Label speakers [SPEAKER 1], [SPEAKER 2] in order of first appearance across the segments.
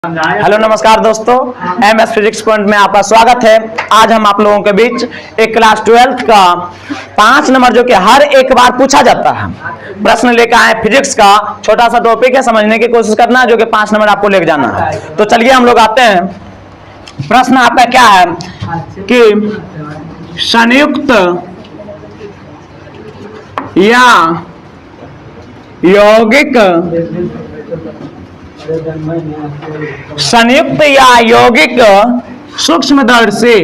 [SPEAKER 1] Hello नमस्कार दोस्तों, MS physics point में आपका स्वागत है। आज हम आप लोगों के बीच एक क्लास 12th का 5 नंबर जो कि हर एक बार पूछा जाता है प्रश्न लेकर आए। फिजिक्स का छोटा सा टॉपिक है, समझने की कोशिश करना जो कि 5 नंबर आपको लेकर जाना है। तो चलिए हम लोग आते हैं। प्रश्न आपका क्या है कि संयुक्त या यौगिक संयुक्त या यौगिक सूक्ष्मदर्शी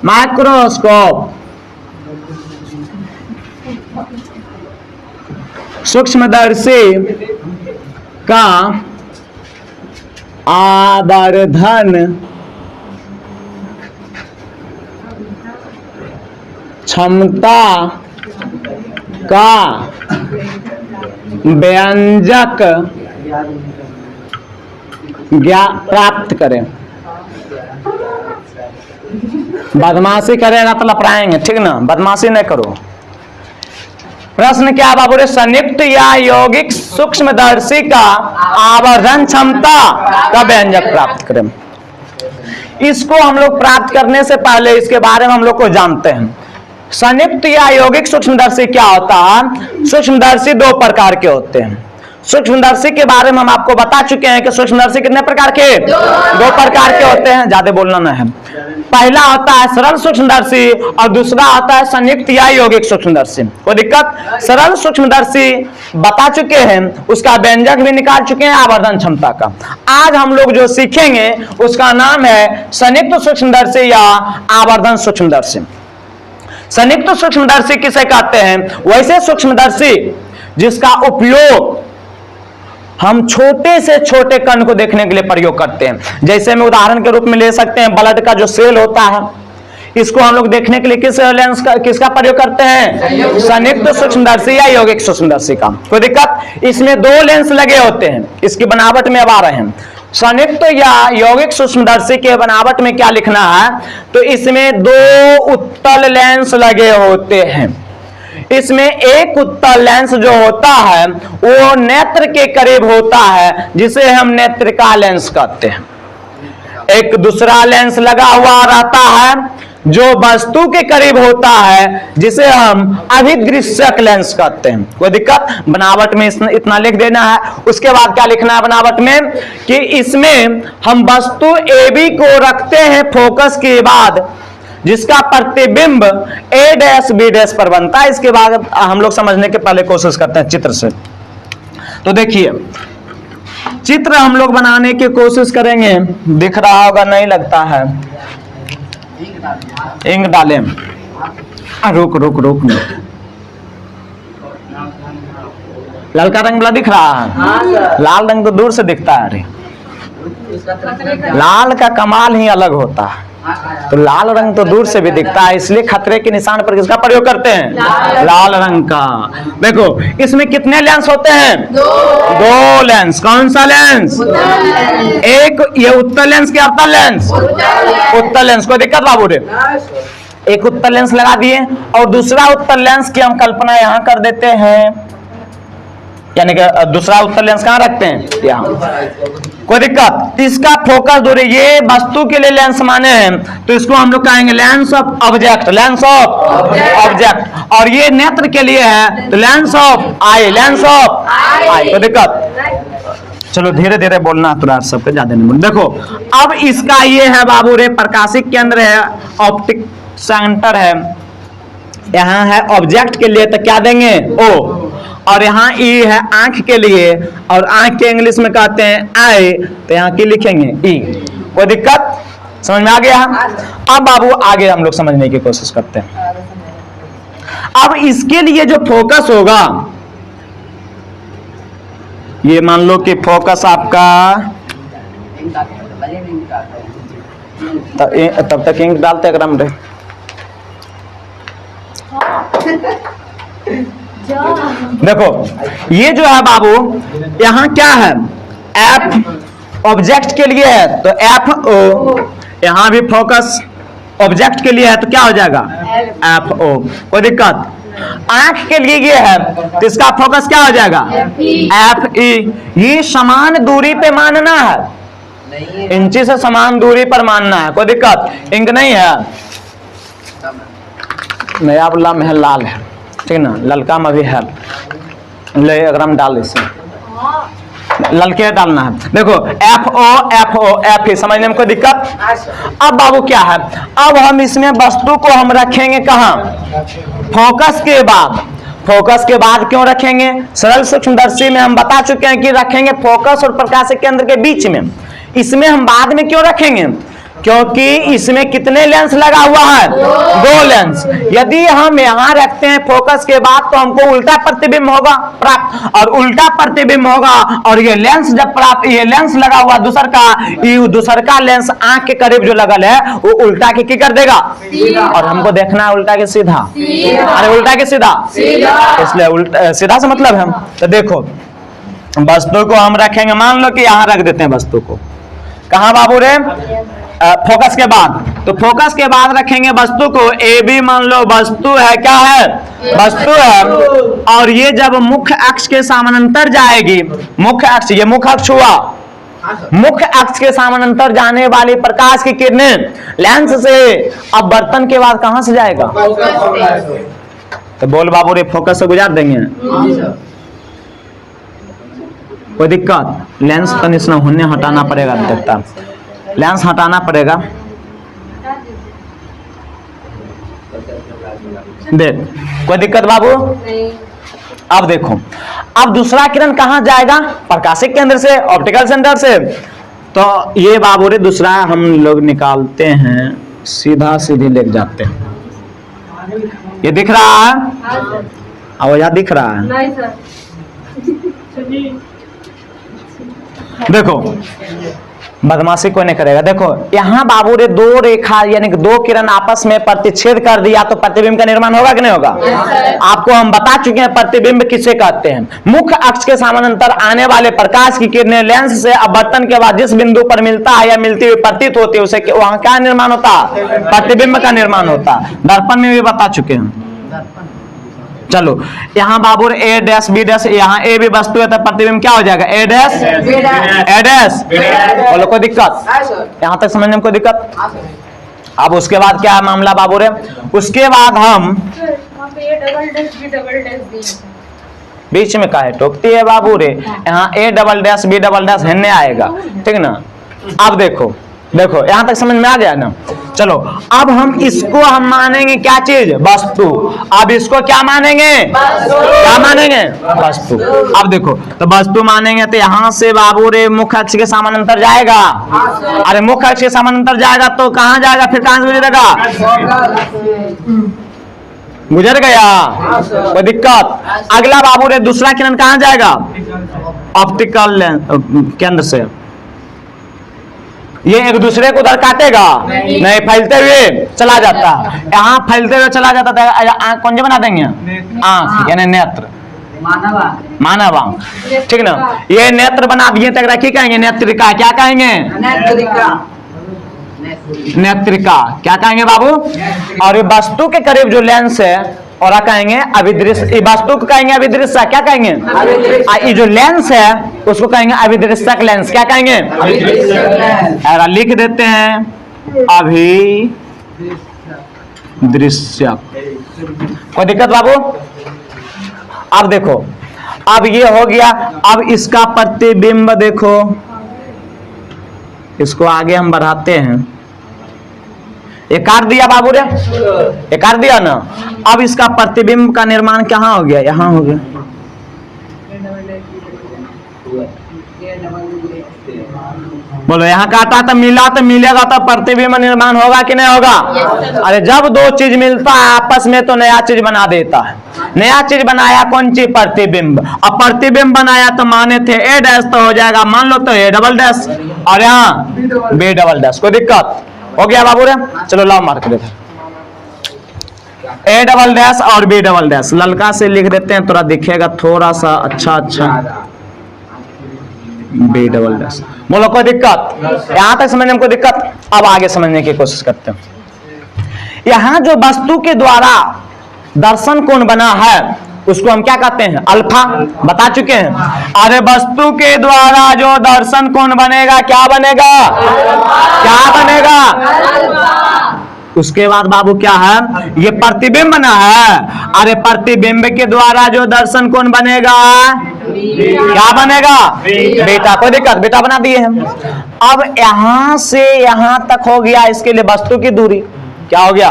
[SPEAKER 1] माइक्रोस्कोप सूक्ष्मदर्शी का आवर्धन क्षमता का व्यंजक प्राप्त करें। बदमाशी करें ना तो लपड़ाएंगे, ठीक ना, बदमाशी नहीं करो। प्रश्न क्या बाबू रे? संयुक्त या यौगिक सूक्ष्मदर्शी का आवर्धन क्षमता का व्यंजक प्राप्त करें। इसको हम लोग प्राप्त करने से पहले इसके बारे में हम लोग को जानते हैं। संयुक्त या यौगिक सूक्ष्मदर्शी क्या होता है? सूक्ष्मदर्शी 2 प्रकार के होते हैं। सूक्ष्मदर्शी के बारे में हम आपको बता चुके हैं कि सूक्ष्मदर्शी कितने प्रकार के? 2 प्रकार के होते हैं, ज्यादा बोलना नहीं है। पहला होता है सरल सूक्ष्मदर्शी और दूसरा होता है संयुक्त या यौगिक सूक्ष्मदर्शी। कोई दिक्कत? सरल सूक्ष्मदर्शी बता चुके हैं, उसका व्यंजक भी निकाल चुके हैं आवर्धन क्षमता का। आज हम लोग जो सीखेंगे उसका नाम है संयुक्त सूक्ष्मदर्शी या आवर्धन सूक्ष्मदर्शी। संयुक्त सूक्ष्मदर्शी किसे कहते हैं? वैसे सूक्ष्मदर्शी जिसका उपयोग हम छोटे से छोटे कण को देखने के लिए प्रयोग करते हैं। जैसे में उदाहरण के रूप में ले सकते हैं ब्लड का जो सेल होता है, इसको हम लोग देखने के लिए किसका प्रयोग करते हैं? संयुक्त सूक्ष्मदर्शी या यौगिक सूक्ष्मदर्शी का। कोई दिक्कत? इसमें 2 लेंस लगे होते हैं। इसकी बनावट में अब आ रहे हैं। संयुक्त या यौगिक सूक्ष्मदर्शी के बनावट में क्या लिखना है? तो इसमें 2 उत्तल लेंस लगे होते हैं। इसमें एक उत्तल लेंस जो होता है वो नेत्र के करीब होता है, जिसे हम नेत्रिका लेंस कहते हैं। एक दूसरा लेंस लगा हुआ रहता है जो वस्तु के करीब होता है, जिसे हम अभिदृश्यक लेंस कहते हैं। कोई दिक्कत? बनावट में इतना लिख देना है। उसके बाद क्या लिखना है बनावट में? कि इसमें हम वस्तु AB को रखते हैं फोकस के बाद, जिसका प्रतिबिंब A', B' पर बनता है। इसके बाद हम लोग समझने के पहले कोशिश करते हैं चित्र से। तो देखिए, चित्र हम लोग बनाने की कोशिश करेंगे। दिख रहा होगा, नहीं लगता है। इंक डालें। रुक ललका रंग वाला दिख रहा है? लाल रंग तो दूर से दिखता है। अरे लाल का कमाल ही अलग होता है। तो लाल रंग तो दूर से भी दिखता है, इसलिए खतरे के निशान पर किसका प्रयोग करते हैं? लाल रंग का। देखो, इसमें कितने लेंस होते हैं? 2 लेंस। कौन सा लेंस? एक ये उत्तल लेंस की अवतल लेंस? उत्तल लेंस। कोई दिक्कत बाबू रे? एक उत्तल लेंस लगा दिए और दूसरा उत्तल लेंस की हम कल्पना यहां कर देते हैं, यानी कि दूसरा उत्तल लेंस कहां रखते हैं? यहां। कोई दिक्कत? इसका फोकस दूरी, ये वस्तु के लिए लेंस माने हैं, तो इसको हम लोग कहेंगे lens of object. Lens of object. और ये नेत्र के लिए है तो lens of eye. Lens of eye. कोई दिक्कत? चलो धीरे धीरे बोलना, थोड़ा सबके ज्यादा नहीं बोल। देखो, अब इसका ये है बाबू रे, प्रकाशिक केंद्र है, ऑप्टिक सेंटर है। यहाँ है ऑब्जेक्ट के लिए, तो क्या देंगे? O। और यहाँ E है आंख के लिए, और आंख के इंग्लिश में कहते हैं आई, तो यहाँ की लिखेंगे E। कोई दिक्कत? समझ में आ गया? अब बाबू आगे हम लोग समझने की कोशिश करते हैं। अब इसके लिए जो फोकस होगा, ये मान लो कि फोकस आपका, तब तक इंक डालते क्रम रे। देखो, ये जो है बाबू, यहाँ क्या है? F ऑब्जेक्ट के लिए है तो FO। यहाँ भी फोकस ऑब्जेक्ट के लिए है तो क्या हो जाएगा? FO। कोई दिक्कत? आंख के लिए ये है तो इसका फोकस क्या हो जाएगा? FE। ये समान दूरी पे मानना है, इंची से समान दूरी पर मानना है, कोई दिक्कत? इंक नहीं है, नया वाला में है, लाल है, ठीक ना, ललका में भी है, ले अगर हम डाल इसे ललके डालना है। देखो एफ ही समझने में कोई दिक्कत? अब बाबू क्या है, अब हम इसमें वस्तु को हम रखेंगे कहाँ? फोकस के बाद। फोकस के बाद क्यों रखेंगे? सरल सूक्ष्मदर्शी में हम बता चुके हैं कि रखेंगे फोकस और प्रकाश केंद्र के बीच में। इसमें हम बाद में क्यों रखेंगे? क्योंकि इसमें कितने लेंस लगा हुआ है? 2 लेंस। यदि हम यहाँ रखते हैं फोकस के बाद तो हमको उल्टा प्रतिबिंब होगा प्राप्त, और उल्टा प्रतिबिंब होगा, और ये लेंस जब प्राप्त, ये लेंस लगा हुआ दूसर का लेंस आंख के करीब जो लगल है वो उल्टा के की कर देगा, और हमको देखना है उल्टा के सीधा। अरे उल्टा के सीधा, इसलिए उल्टा सीधा से मतलब है। तो देखो वस्तु को हम रखेंगे, मान लो कि यहाँ रख देते हैं वस्तु को, कहाँ बाबू रे? फोकस के बाद। तो फोकस के बाद रखेंगे वस्तु को, ए बी मान लो वस्तु है, क्या है? वस्तु है, और ये जब मुख्य अक्ष के समानांतर जाएगी, मुख्य अक्ष, ये मुख्य अक्ष हुआ, मुख्य अक्ष के समानांतर जाने वाली प्रकाश की किरणें लेंस से अब बर्तन के बाद कहां से जाएगा? तो बोल बाबू रे फोकस से गुजार देंगे, कोई दिक्कत? लेंस तो निश्चय होने हटाना पड़ेगा, देखता लेंस हटाना पड़ेगा। देख कोई दिक्कत बाबू? अब देखो, अब दूसरा किरण कहां जाएगा? प्रकाशिक केंद्र से, ऑप्टिकल सेंटर से। तो ये बाबू रे दूसरा हम लोग निकालते हैं, सीधा सीधी ले जाते हैं। ये दिख रहा है? आवाज दिख रहा है? नहीं सर। देखो बदमाशी कोई नहीं करेगा। देखो यहाँ बाबू रे 2 रेखा यानी कि 2 किरण आपस में प्रतिच्छेद कर दिया तो प्रतिबिंब का निर्माण होगा कि नहीं होगा? आपको हम बता चुके हैं प्रतिबिंब किसे कहते हैं। मुख्य अक्ष के समानांतर आने वाले प्रकाश की किरणें लेंस से अपवर्तन के बाद जिस बिंदु पर मिलता है या मिलती हुई प्रतीत होती है उसे वहां क्या निर्माण होता है? प्रतिबिंब का निर्माण होता है। दर्पण में भी बता चुके हैं। चलो यहाँ बाबू ए डैश बी डैश, यहाँ ए भी वस्तु है तो प्रतिबिंब क्या हो जाएगा? ए डैश ए डैश। बोलो कोई दिक्कत? यहाँ तक समझने में कोई दिक्कत? अब उसके बाद क्या है मामला बाबू रे? उसके बाद हम बीच में काहे टोकती है बाबू रे? यहाँ A double dash B double dash हिन्ने आएगा, ठीक ना? अब देखो देखो यहाँ तक समझ में आ गया ना? चलो अब हम इसको हम मानेंगे क्या चीज? वस्तु। अब इसको क्या मानेंगे? क्या मानेंगे? वस्तु। अब देखो तो वस्तु मानेंगे तो यहाँ से बाबू रे मुख्य अक्ष के समानांतर जाएगा। अरे मुख्य अक्ष के समानांतर जाएगा तो कहाँ जाएगा? फिर कहाँ से गुजरेगा? गुजर गया, कोई दिक्कत? अगला बाबू रे दूसरा किरण कहाँ जाएगा? ऑप्टिकल केंद्र से। ये एक दूसरे को उधर काटेगा नहीं, फैलते हुए चला जाता है। यहाँ फैलते हुए चला जाता है। कौन से बना देंगे? आंख यानी नेत्र, मानव आंख, ठीक ना? ये नेत्र बना दिए तक रखी कहेंगे नेत्रिका। क्या कहेंगे? नेत्रिका। क्या कहेंगे बाबू? और ये वस्तु के करीब जो लेंस है और कहेंगे अभिदृश्य, वस्तु को कहेंगे अभिदृश्य। क्या कहेंगे? ये जो लेंस है उसको कहेंगे अभिदृश्यक लेंस। क्या कहेंगे? लिख देते हैं अभिदृश्यक। कोई दिक्कत बाबू? अब देखो अब ये हो गया। अब इसका प्रतिबिंब देखो, इसको आगे हम बढ़ाते हैं। ये काट दिया बाबू रे, ये काट दिया ना? अब इसका प्रतिबिंब का निर्माण कहाँ हो गया? यहाँ हो गया। बोलो यहाँ काटा तो मिला तो मिलेगा तो प्रतिबिंब निर्माण होगा कि नहीं होगा? अरे जब 2 चीज मिलता है आपस में तो नया चीज बना देता है। नया चीज बनाया कौन चीज? प्रतिबिंब। अब प्रतिबिंब बनाया तो माने थे ए डैश तो हो जाएगा, मान लो तो ए डबल डैश, और यहाँ बी डबल डैश। कोई दिक्कत? हो गया बाबू रे? चलो लाओ मार्क देते हैं। ए डबल डैश और बी डबल डैश ललका से लिख देते हैं, थोड़ा दिखेगा थोड़ा सा अच्छा। B double dash. बोलो कोई दिक्कत? यहां तक समझने में कोई दिक्कत? अब आगे समझने की कोशिश करते हैं। यहां जो वस्तु के द्वारा दर्शन कोण बना है उसको हम क्या कहते हैं? अल्फा। बता चुके हैं। अरे वस्तु के द्वारा जो दर्शन कोण बनेगा क्या बनेगा? क्या बनेगा? उसके बाद बाबू क्या है? ये प्रतिबिंब ना है। अरे प्रतिबिंब के द्वारा जो दर्शन कोण बनेगा क्या बनेगा? बेटा। कोई दिक्कत? बेटा बना दिए हम। अब यहां से यहां तक हो गया, इसके लिए वस्तु की दूरी। क्या हो गया?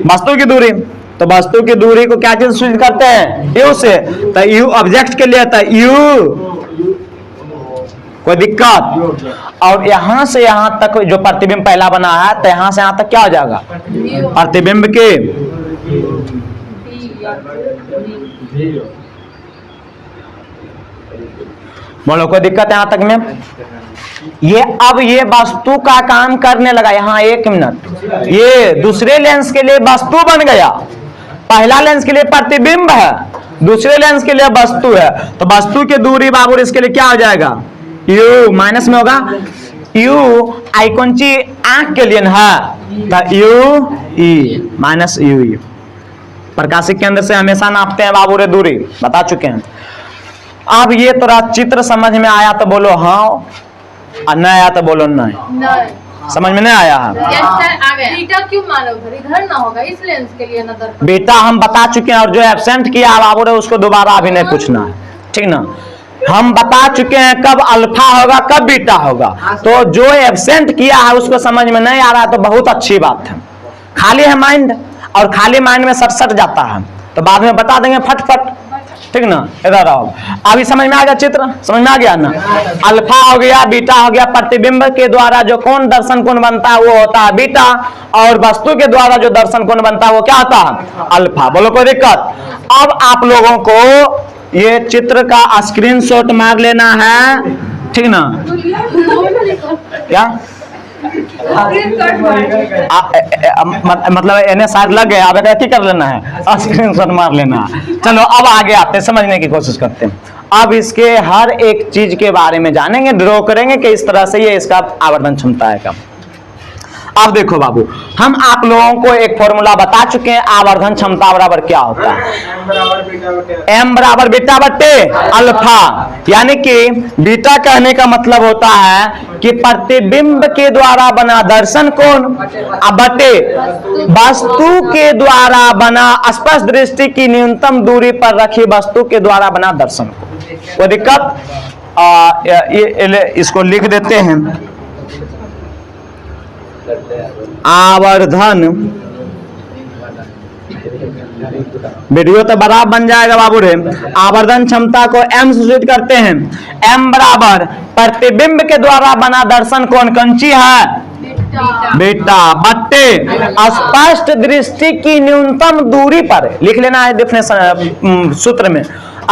[SPEAKER 1] वस्तु की दूरी। तो वस्तु की दूरी को क्या चीज सूचित करते हैं? यू से। तो यू ऑब्जेक्ट के लिए था यू। कोई दिक्कत? और यहां से यहां तक जो प्रतिबिंब पहला बना है, तो यहां से यहां तक क्या हो जाएगा? प्रतिबिंब के बोलो, कोई दिक्कत यहां तक में? ये अब ये वस्तु का काम करने लगा। यहां एक मिनट, ये दूसरे लेंस के लिए वस्तु बन गया। पहला लेंस के लिए प्रतिबिंब है, दूसरे लेंस के लिए वस्तु है। तो वस्तु की दूरी बाबू इसके लिए क्या हो जाएगा? यू माइनस में होगा। यू आइकॉन्ची आंख के लिए है, तो U E minus U E. प्रकाशिक केंद्र से हमेशा नापते हैं बाबू रे दूरी, बता चुके हैं। अब ये थोड़ा चित्र समझ में आया तो बोलो हाँ, और नहीं आया तो बोलो नहीं। समझ में नहीं आया है?
[SPEAKER 2] बीटा क्यों मानो उधर? इधर ना होगा, इस लेंस के लिए ना दर्पण।
[SPEAKER 1] बेटा हम बता चुके हैं, और जो एब्सेंट किया बाबू रे उसको दोबारा अभी नहीं पूछना है, ठीक ना? हम बता चुके हैं कब अल्फा होगा कब बीटा होगा। तो जो एब्सेंट किया है उसको समझ में नहीं आ रहा है तो बहुत अच्छी बात है। खाली है माइंड, और खाली माइंड में सट जाता है, तो बाद में बता देंगे फटफट, ठीक ना? इधर आओ, अभी समझ में आ गया चित्र? समझ में आ गया ना? अल्फा हो गया, बीटा हो गया। प्रतिबिंब के द्वारा जो कोण दर्शन कोण बनता है वो होता है बीटा, और वस्तु के द्वारा जो दर्शन कोण बनता है वो क्या होता है? अल्फा। बोलो, कोई दिक्कत? अब आप लोगों को ये चित्र का स्क्रीनशॉट मार लेना है, ठीक ना? क्या मतलब एने साइड लग गया, अब क्या कर लेना है? स्क्रीनशॉट मार लेना है। चलो अब आगे आते हैं, समझने की कोशिश करते हैं। अब इसके हर एक चीज के बारे में जानेंगे, ड्रॉ करेंगे कि इस तरह से ये इसका आवर्धन क्षमता है कब। अब देखो बाबू, हम आप लोगों को एक फॉर्मूला बता चुके हैं, आवर्धन क्षमता बराबर क्या होता है? m बराबर बीटा बट्टे अल्फा। यानी कि बीटा कहने का मतलब होता है कि प्रतिबिंब के द्वारा बना दर्शन कोण बटे वस्तु के द्वारा बना स्पष्ट दृष्टि की न्यूनतम दूरी पर रखी वस्तु के द्वारा बना दर्शन कोण। कोई दिक्कत? इसको लिख देते हैं। आवर्धन, वीडियो तो बराबर बन जाएगा बाबू रे। आवर्धन क्षमता को m से सूचित करते हैं। m बराबर प्रतिबिंब के द्वारा बना दर्शन कोण कंची है? बेटा बट्टे स्पष्ट दृष्टि की न्यूनतम दूरी पर। लिख लेना है डेफिनेशन सूत्र में,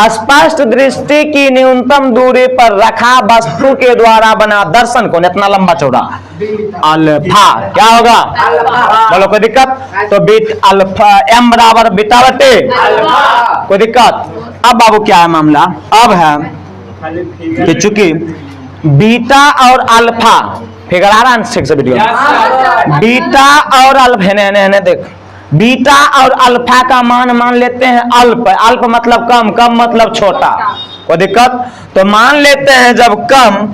[SPEAKER 1] स्पष्ट दृष्टि की न्यूनतम दूरी पर रखा वस्तु के द्वारा बना दर्शन कोण इतना लंबा चौड़ा अल्फा। क्या होगा? बोलो, कोई दिक्कत? तो बीट अल्फा m बराबर बीटा बटे। कोई दिक्कत? अब बाबू क्या है मामला? अब है कि चूंकि बीटा और अल्फा फिगर आ रहा है ठीक से वीडियो, बीटा और अल्फा ने देख, बीटा और अल्फा का मान लेते हैं अल्प। अल्प मतलब कम, कम मतलब छोटा। कोई दिक्कत? तो मान लेते हैं जब कम,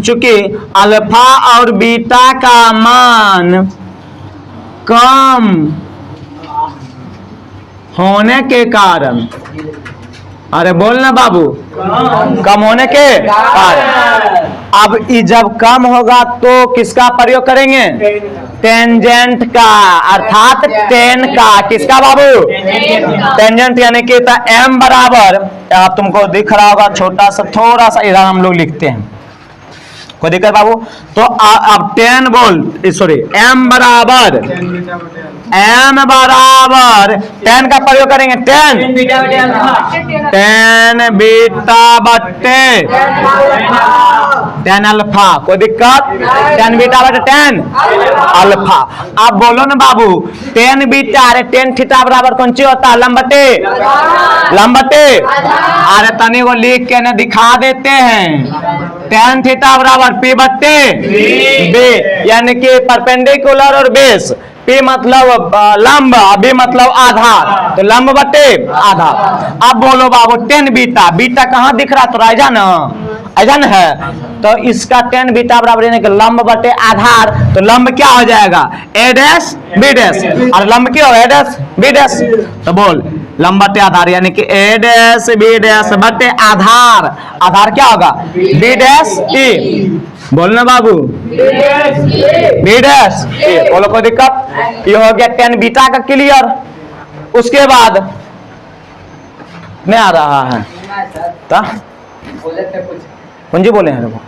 [SPEAKER 1] चूंकि अल्फा और बीटा का मान कम होने के कारण, अरे बोलना बाबू, कम होने के कारण, अब जब कम होगा तो किसका प्रयोग करेंगे? टेंजेंट का, अर्थात टेन का। किसका बाबू? टेंजेंट। यानी कि m बराबर, आप तुमको दिख रहा होगा छोटा सा, थोड़ा सा इधर हम लोग लिखते हैं, कोई दिक्कत बाबू? तो अब 10 बोल, सॉरी m बराबर 10 का प्रयोग करेंगे। 10 बीटा बट्टे 10 अल्फा। कोई दिक्कत? 10 बीटा बटे 10 अल्फा। अब बोलो ना बाबू, 10 बीटा, अरे 10 थीटा बराबर कौन सी होता है? लंबटे, लंबटे। अरे तनी को लिख के ना दिखा देते हैं। 10 थीटा बराबर p बट्टे b, यानी कि परपेंडिकुलर और बेस। P मतलब लंब, B मतलब आधार, तो लंब बटे आधार। अब बोलो बाबू टेन बीटा, बीटा कहाँ दिख रहा तो राजा ना, ऐसा न है, तो इसका टेन बीटा बराबर यानी कि लंब बटे आधार, तो लंब क्या हो जाएगा A डैश B डैश, और लंब क्या होगा A डैश B डैश, तो बोल लंब बटे आधार यानी कि A डैश B डैश बटे आधार, आधार क्या होगा B डैश E, बोलना बाबू B डैश E, बोलो कोई दिक्कत, ये हो गया टेन बीटा का क्लियर। उसके बाद नहीं आ रहा है तो कुंजी बोले हैं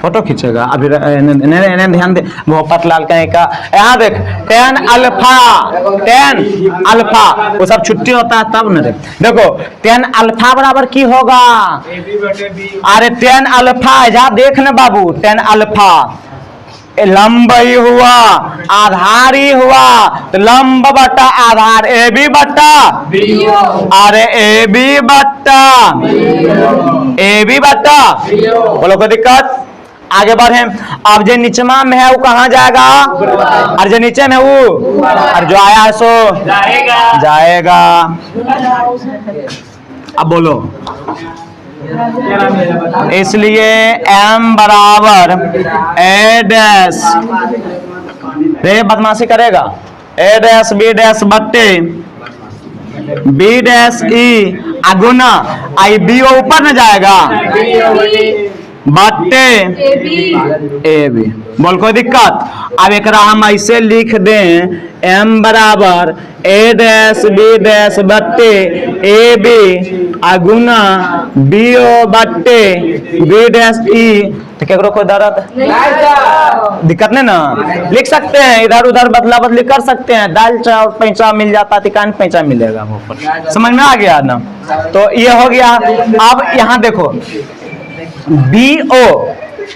[SPEAKER 1] फोटो खींचेगा अभी, ध्यान दे भोपत लाल कहीं का, यहाँ देख टेन अल्फा वो सब छुट्टी होता है तब न रे, देखो टेन अल्फा बराबर की होगा, अरे टेन अल्फा जा देख न बाबू, टेन अल्फा लंब ही हुआ आधार ही हुआ, तो लंब बटा आधार ए बी बटा, अरे ए बी बटा, बोलो कोई दिक्कत। आगे बढ़े, अब जो नीचमा में है वो कहाँ जाएगा, और जो नीचे में वो, और जो आया है सो जाएगा। अब बोलो इसलिए m बराबर A डैश, रे बदमाशी करेगा, A डैश B डैश बट्टे B डैश E अगुना आई बी ऊपर न जाएगा बट्टे ए बी, बोल कोई दिक्कत। अब एक हम ऐसे लिख दें m बराबर A डैश B डैश बट्टे ए बी अगुना बी ओ बट्टे B डैश E, तो क्या करो कोई दर्द दिक्कत नहीं ना, लिख सकते हैं इधर उधर बदला बदली कर सकते हैं, दाल चावल पैंचा मिल जाता तिकान पैंचा मिलेगा, वो समझ में आ गया ना। तो ये हो गया। अब यहाँ देखो बी ओ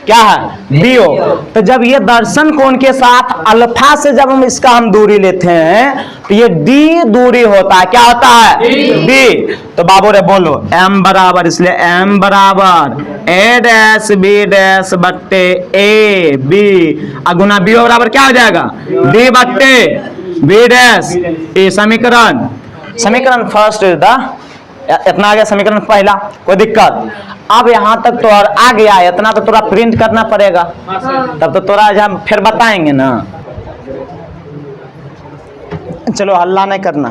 [SPEAKER 1] क्या है बी ओ, तो जब ये दर्शन कोण के साथ अल्फा से जब हम इसका हम दूरी लेते हैं तो ये डी दूरी होता है, क्या होता है डी। तो बाबू रे बोलो m बराबर, इसलिए m बराबर A डैश B डैश बट्टे ए बी अगुना बी बराबर क्या हो जाएगा D बट्टे B डैश ए। समीकरण फर्स्ट इतना आ गया, समीकरण पहला, कोई दिक्कत। अब यहाँ तक तो और आ गया, इतना तो थोड़ा प्रिंट करना पड़ेगा, तब तो थोड़ा हम फिर बताएंगे ना। चलो हल्ला नहीं करना,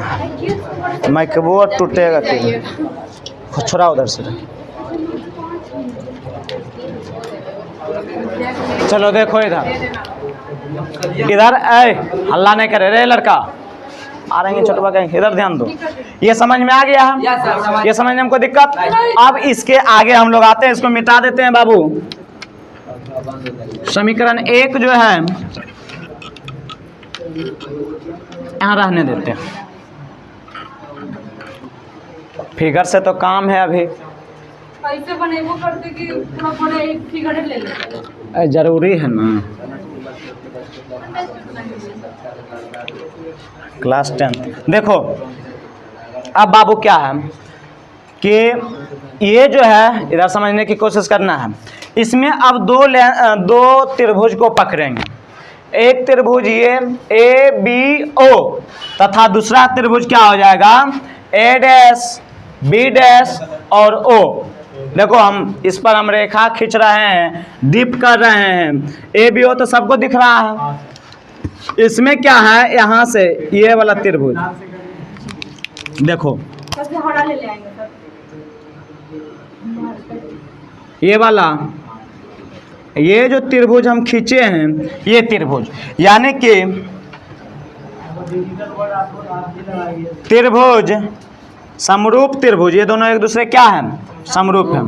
[SPEAKER 1] माइकबोर्ड टूटेगा कि छोड़ा उधर से। चलो देखो इधर हल्ला नहीं करे रे लड़का, आ रहे हैं छोटवा कहीं, इधर ध्यान दो। ये समझ में आ गया है, ये समझने में हमको दिक्कत। अब इसके आगे हम लोग आते हैं, इसको मिटा देते हैं बाबू। समीकरण एक जो है यहाँ रहने देते हैं, फिगर से तो काम है अभी,
[SPEAKER 2] ऐसे बनेबो करते कि थोड़ा एक फिगर ले ले,
[SPEAKER 1] जरूरी है ना। क्लास 10 देखो। अब बाबू क्या है कि ये जो है इधर समझने की कोशिश करना है। इसमें अब दो त्रिभुज को पकड़ेंगे, एक त्रिभुज ये ए बी ओ तथा दूसरा त्रिभुज क्या हो जाएगा ए डैश बी डैश और ओ। देखो हम इस पर हम रेखा खींच रहे हैं, डीप कर रहे हैं, ए बी ओ तो सबको दिख रहा है। इसमें क्या है, यहाँ से ये वाला त्रिभुज देखो, ये वाला ये जो त्रिभुज हम खींचे हैं, ये त्रिभुज यानी कि त्रिभुज समरूप त्रिभुज, ये दोनों एक दूसरे क्या है समरूप है।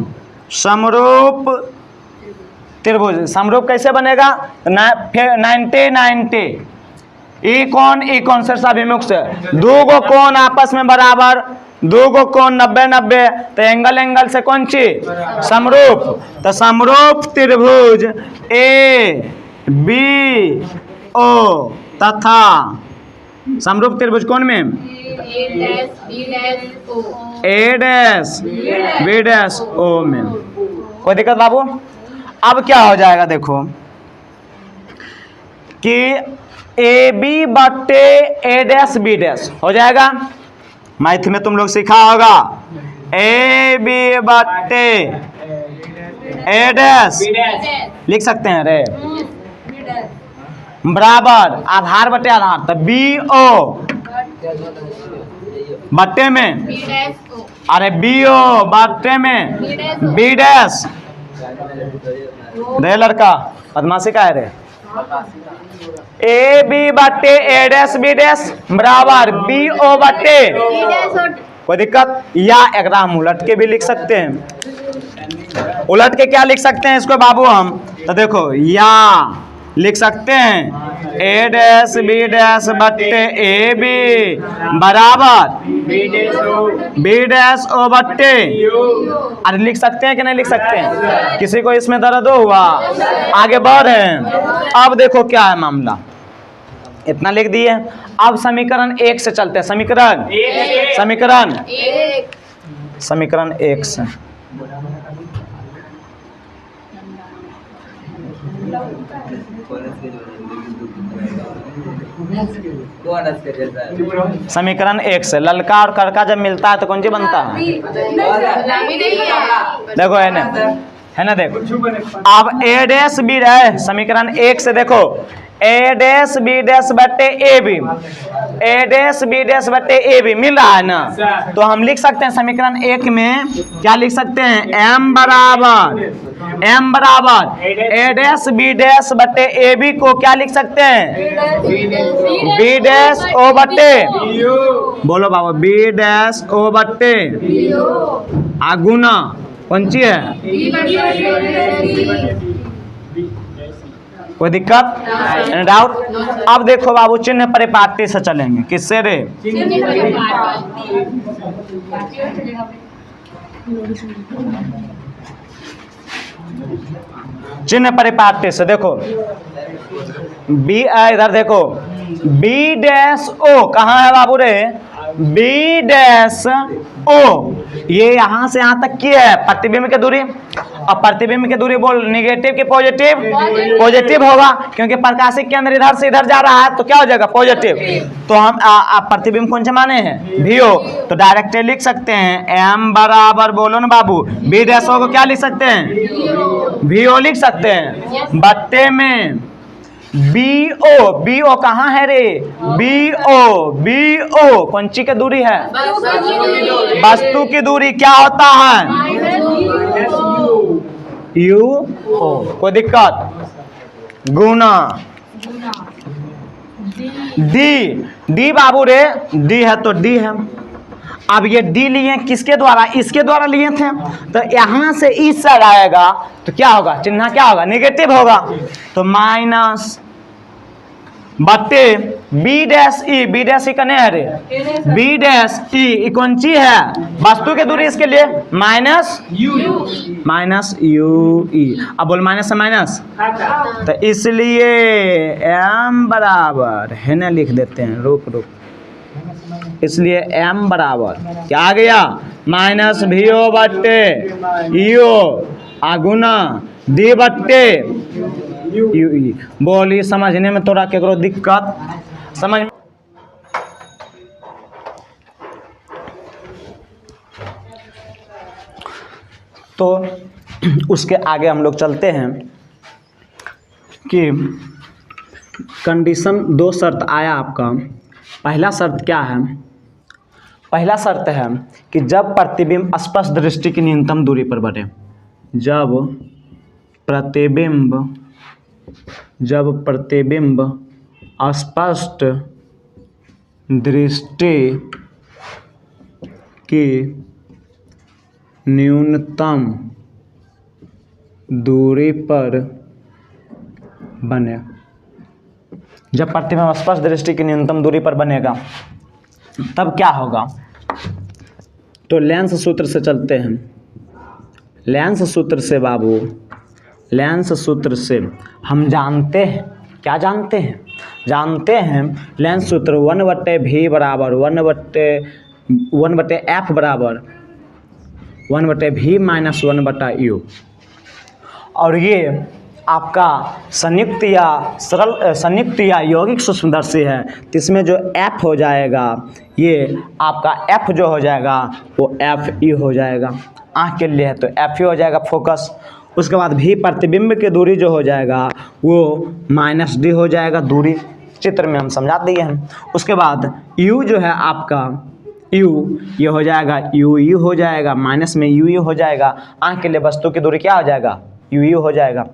[SPEAKER 1] समरूप त्रिभुज, समरूप कैसे बनेगा 90-90 ई कोण से अभिमुख से, दो गो कोण आपस में बराबर, दो गो कोण 90-90, तो एंगल से कौन सी समरूप। तो समरूप त्रिभुज ए बी ओ तथा समरूप त्रिभुज कौन में ए डैश बी डैश ओ में, कोई दिक्कत बाबू। अब क्या हो जाएगा देखो, कि ए बी बट्टे ए डैश बी डैश हो जाएगा। मैथ में तुम लोग सीखा होगा, ए बी बट्टे ए डैश लिख सकते हैं रे, बराबर आधार बटे आधार, तो बी ओ बट्टे में, अरे बी ओ बट्टे में बी डैश, रे लड़का बदमाशी का है रे, ए बी बट्टे ए डैश बी डैश बराबर बी ओ बट्टे, कोई दिक्कत, या एक हम उलट के भी लिख सकते हैं। उलट के क्या लिख सकते हैं इसको बाबू हम, तो देखो या लिख सकते हैं ए डैश बी डैश बट्टे ए बी बराबर बी डैश ओ बट्टे, अरे लिख सकते हैं कि नहीं लिख सकते हैं? किसी को इसमें दर्द हुआ? आगे बढ़े। अब देखो क्या है मामला, इतना लिख दिए। अब समीकरण 1 से चलते हैं, समीकरण 1 से समीकरण 1 से ललका और करका जब मिलता है तो कौन सी बनता है? देखो है ना देखो, अब ए डैश बी है, समीकरण 1 से देखो ए डैश बी डैश बट्टे A B, A dash B dash बट्टे ए बी मिल रहा है ना, तो हम लिख सकते हैं समीकरण 1 में क्या लिख सकते हैं, m बराबर ए डैश बी डैश बट्टे ए बी को क्या लिख सकते हैं, बी डैश ओ बट्टे, बोलो बाबा बी डैश ओ बट्टे आगुना कौन सी है, कोई दिक्कत डाउट? अब देखो बाबू चिन्ह परिपाटी से चलेंगे, किससे रे, चिन्ह परिपाटी से देखो बी, इधर देखो बी डैश ओ कहाँ है बाबू रे, बी डैश ओ, ये यहाँ से यहाँ तक की है प्रतिबिंब की दूरी, और प्रतिबिंब की दूरी बोल निगेटिव की पॉजिटिव, पॉजिटिव होगा क्योंकि प्रकाशिक केंद्र इधर से इधर जा रहा है तो क्या हो जाएगा पॉजिटिव, तो हम प्रतिबिंब कौन से माने हैं, वीओ, तो डायरेक्ट लिख सकते हैं एम बराबर, बोलो ना बाबू बी डैश ओ को क्या लिख सकते हैं, वीओ लिख सकते हैं, बट्टे में बी ओ कहाँ है रे, बी ओ कौन सी की दूरी है, वस्तु की दूरी क्या होता है, यू ओ, कोई दिक्कत, गुना डी बाबू रे, डी है तो डी है। अब ये डी लिए किसके द्वारा, इसके द्वारा लिए थे, तो यहाँ से इस साइड आएगा तो क्या होगा, चिन्ह क्या होगा, नेगेटिव होगा, तो माइनस बट्टे बी डैश ई का नहीं है रे, बी डैश ई कौन सी है, वस्तु की दूरी इसके लिए माइनस यू ई, अब बोल माइनस से माइनस, तो इसलिए एम बराबर है ना, लिख देते हैं, रुक, इसलिए m बराबर क्या आ गया, माइनस वी ओ बट्टे ईओ आगुना डी बट्टे यू ई। बोली समझने में थोड़ा केकरो दिक्कत समझ में? तो उसके आगे हम लोग चलते हैं कि कंडीशन, 2 शर्त आया आपका। पहला शर्त क्या है, पहला शर्त है कि जब प्रतिबिंब स्पष्ट दृष्टि की न्यूनतम दूरी पर बने, जब प्रतिबिंब स्पष्ट दृष्टि की न्यूनतम दूरी पर बने, जब प्रतिबिंब स्पष्ट दृष्टि की न्यूनतम दूरी पर बनेगा तब क्या होगा, तो लेंस सूत्र से चलते हैं। लेंस सूत्र से बाबू, लेंस सूत्र से हम जानते हैं, क्या जानते हैं, जानते हैं लेंस सूत्र 1/v बराबर 1/f बराबर 1/v - 1/u। और ये आपका संयुक्त या सरल संयुक्त या यौगिक सूक्ष्मदर्शी है, तो इसमें जो F हो जाएगा ये आपका F जो हो जाएगा वो Fe हो जाएगा। आँख के लिए है तो Fe हो जाएगा फोकस। उसके बाद भी प्रतिबिंब की दूरी जो हो जाएगा वो -d हो जाएगा दूरी, चित्र में हम समझा दिए हैं। उसके बाद U जो है आपका U ये हो जाएगा UE हो जाएगा, माइनस में UE हो जाएगा। आँख के लिए वस्तु की दूरी क्या हो जाएगा UE हो जाएगा।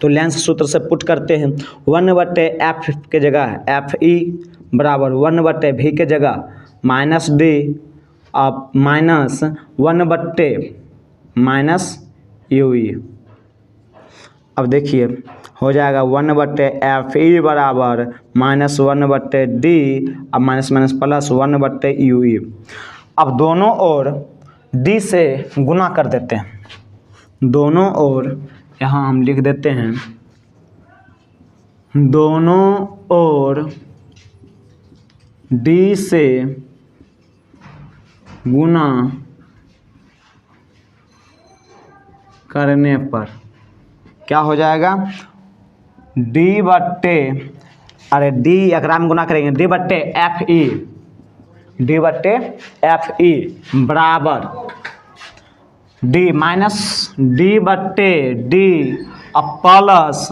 [SPEAKER 1] तो लेंस सूत्र से पुट करते हैं 1/f के जगह Fe बराबर 1/v के जगह -d अब -1/UE। अब देखिए हो जाएगा 1/Fe बराबर -1/d अब माइनस माइनस प्लस 1/UE। अब दोनों ओर d से गुना कर देते हैं, दोनों ओर यहाँ हम लिख देते हैं, दोनों ओर d से गुना करने पर क्या हो जाएगा d बट्टे अरे d एकरा में गुना करेंगे d/Fe बराबर d माइनस d/d अब प्लस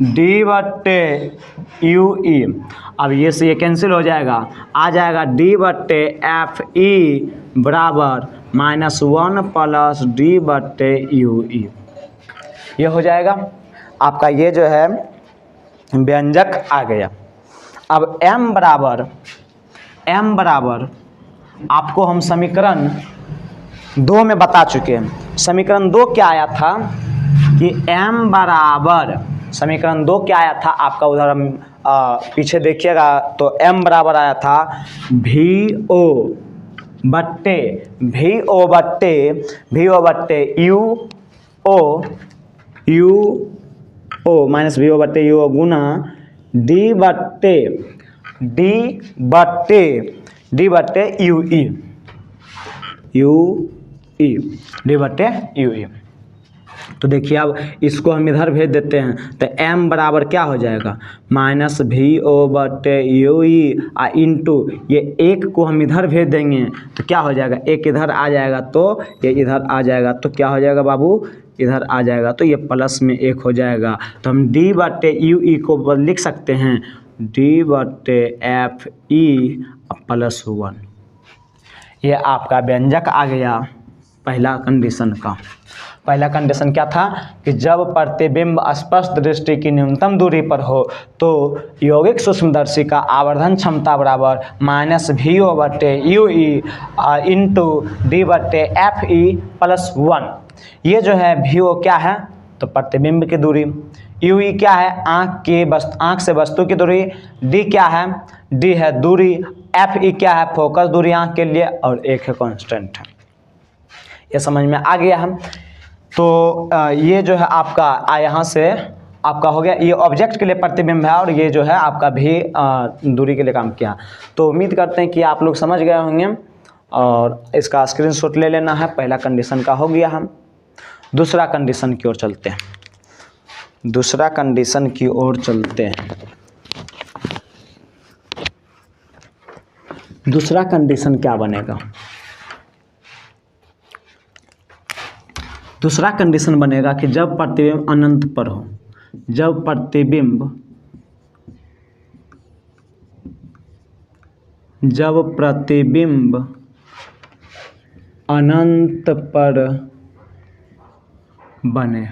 [SPEAKER 1] d/UE। अब ये से ये कैंसिल हो जाएगा, आ जाएगा d/Fe बराबर -1 प्लस d/UE। ये हो जाएगा आपका, ये जो है व्यंजक आ गया। अब m बराबर आपको हम समीकरण 2 में बता चुके हैं। समीकरण 2 क्या आया था कि m बराबर, समीकरण 2 क्या आया था आपका, उधर हम पीछे देखिएगा तो m बराबर आया था VO बट्टे UO माइनस VO बट्टे UO गुना d/UE। तो देखिए अब इसको हम इधर भेज देते हैं तो m बराबर क्या हो जाएगा -VO/UE इंटू ये एक को हम इधर भेज देंगे तो क्या हो जाएगा, एक इधर आ जाएगा तो ये इधर आ जाएगा, तो क्या हो जाएगा बाबू इधर आ जाएगा, तो ये प्लस में 1 हो जाएगा। तो हम d/UE को लिख सकते हैं d/Fe प्लस 1। ये आपका व्यंजक आ गया पहला कंडीशन का। पहला कंडीशन क्या था कि जब प्रतिबिंब स्पष्ट दृष्टि की न्यूनतम दूरी पर हो तो यौगिक सूक्ष्मदर्शी का आवर्धन क्षमता बराबर -VO/UE इंटू d/Fe प्लस 1। ये जो है VO क्या है तो प्रतिबिंब की दूरी, UE क्या है आँख से वस्तु की दूरी, D क्या है, D है दूरी, Fe क्या है फोकस दूरी आँख के लिए, और एक है कांस्टेंट है। ये समझ में आ गया हम। तो ये जो है आपका यहाँ से आपका हो गया, ये ऑब्जेक्ट के लिए प्रतिबिंब है और ये जो है आपका भी दूरी के लिए काम किया। तो उम्मीद करते हैं कि आप लोग समझ गए होंगे और इसका स्क्रीनशॉट ले लेना है। पहला कंडीशन का हो गया, हम दूसरा कंडीशन की ओर चलते हैं। दूसरा कंडीशन की ओर चलते हैं। दूसरा कंडीशन क्या बनेगा, दूसरा कंडीशन बनेगा कि जब प्रतिबिंब अनंत पर हो, जब प्रतिबिंब अनंत पर बने,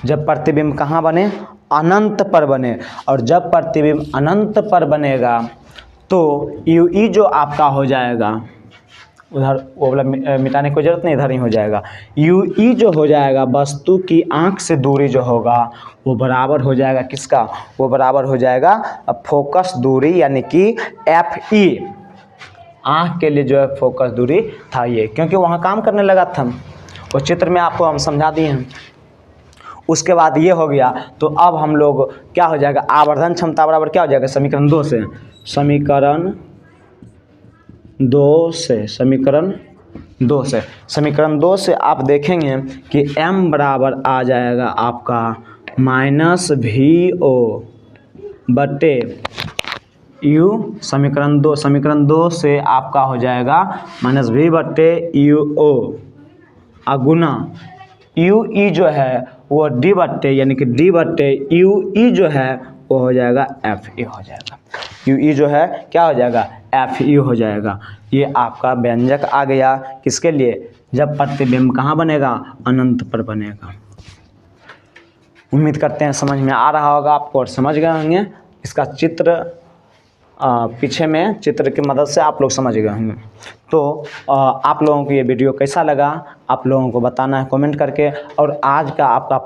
[SPEAKER 1] जब प्रतिबिंब कहाँ बने अनंत पर बने, और जब प्रतिबिंब अनंत पर बनेगा तो UE जो आपका हो जाएगा, उधर वो वाला मिटाने की कोई जरूरत नहीं, इधर ही हो जाएगा। UE जो हो जाएगा वस्तु की आँख से दूरी जो होगा वो बराबर हो जाएगा किसका, वो बराबर हो जाएगा फोकस दूरी यानी कि Fe। आँख के लिए जो है फोकस दूरी था ये, क्योंकि वहाँ काम करने लगा था, वो चित्र में आपको हम समझा दिए हैं। उसके बाद ये हो गया, तो अब हम लोग क्या हो जाएगा आवर्धन क्षमता बराबर क्या हो जाएगा समीकरण 2 से, समीकरण 2 से 2 से। समीकरण 2 से आप देखेंगे कि m बराबर आ जाएगा आपका -VO बटे U। समीकरण 2 से आपका हो जाएगा -V बटे UO गुना UE जो है वो D बटे यानी कि D बटे UE जो है वो हो जाएगा FE हो जाएगा। UE जो है क्या हो जाएगा, FE हो जाएगा। ये आपका व्यंजक आ गया किसके लिए, जब प्रतिबिंब कहाँ बनेगा, अनंत पर बनेगा। उम्मीद करते हैं समझ में आ रहा होगा आपको और समझ गए होंगे। इसका चित्र पीछे में चित्र की मदद से आप लोग समझ गए होंगे। तो आप लोगों को ये वीडियो कैसा लगा आप लोगों को बताना है कमेंट करके। और आज का आपका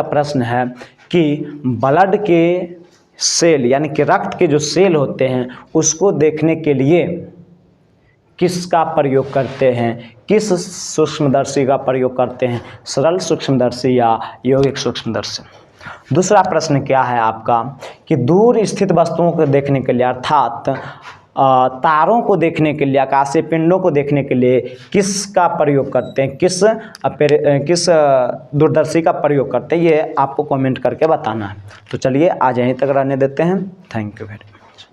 [SPEAKER 1] प्रश्न है कि ब्लड के सेल यानी कि रक्त के जो सेल होते हैं उसको देखने के लिए किसका प्रयोग करते हैं, किस सूक्ष्मदर्शी का प्रयोग करते हैं, सरल सूक्ष्मदर्शी या यौगिक सूक्ष्मदर्शी। दूसरा प्रश्न क्या है आपका कि दूर स्थित वस्तुओं को देखने के लिए अर्थात तारों को देखने के लिए, आकाशीय पिंडों को देखने के लिए किसका प्रयोग करते हैं, किस दूरदर्शी का प्रयोग करते हैं, ये आपको कमेंट करके बताना है। तो चलिए आज यहीं तक रहने देते हैं। Thank you very much.